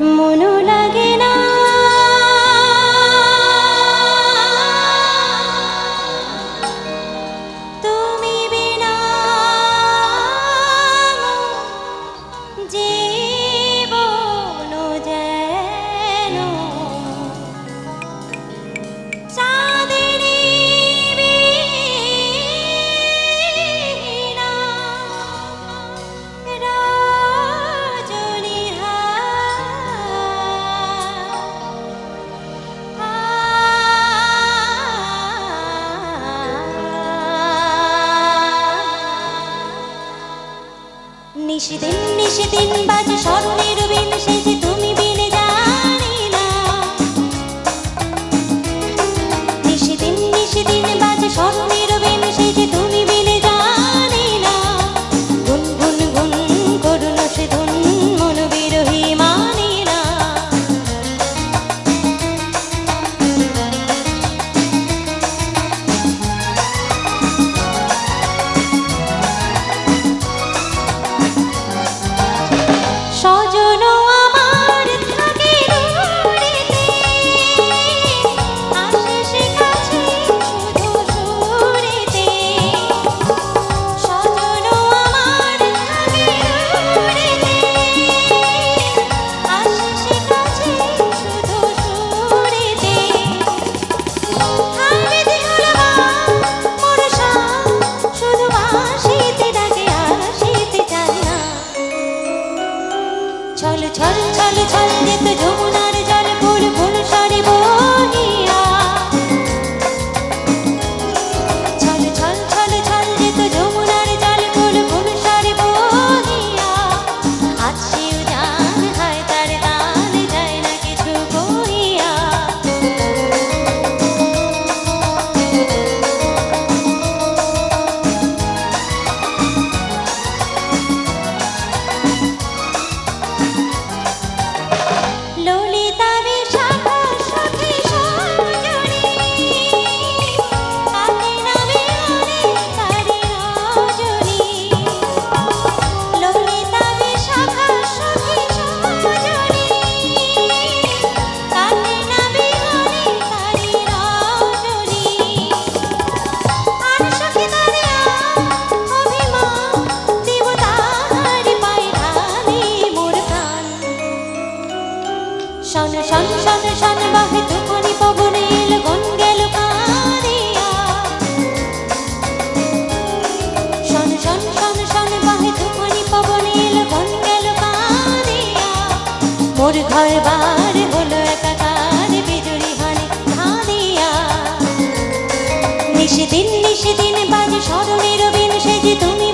মনু লাগে না তুমি বিনা জীবন যেন চাঁদেরই বীণা নিশিদিন নিশিদিন বাজে স্মরণের বিন সেজে তুমি বিনে জানি না নিশিদিন নিশিদিন বাজে স্মরণের বিন সেজে তুমি বিনে জানি না গুন গুন গুন করুণ সে ধুন মন বিরহী মানি না সজন আমার থাকে দূরেতে আসে সে কাছে শুধু সুরেতে সজন আমার থাকে দূরেতে আসে সে কাছে শুধু সুরেতে হায় বিধিহরা মোর শুধু বাঁশিতে ডাকে আসিতে চায় না ছল ছল ছল ছল যেত যমুনার জল ফুল ফুল সরে বহিয়া ছল ছল ছল ছল যেত যমুনার জল ফুল ফুল সরে বহিয়া আজ শিব জান হয় তার দান যায় না কিছু কহিয়া ললিতা বিশাখা সখী সজনী কালে নামে অনেকারে রজনী ললিতা বিশাখা সখী সজনী কালে নামে অনেকারে রজনী আর সখী তারে অভিমান দিব তাহার পায়ে ঢালি মোর প্রাণ শন শন শন শন বাহে তুফানি পবনে এলো গন গেল কাঁদিয়া শন শন শন শন বাহে তুফানি পবনে এলো গন গেল কাঁদিয়া মোর ঘর বার হলো একাকার বিজুরি হানে ধাঁধিয়া নিশিদিন নিশিদিন বাজে স্মরণের বিন সেজে তুমি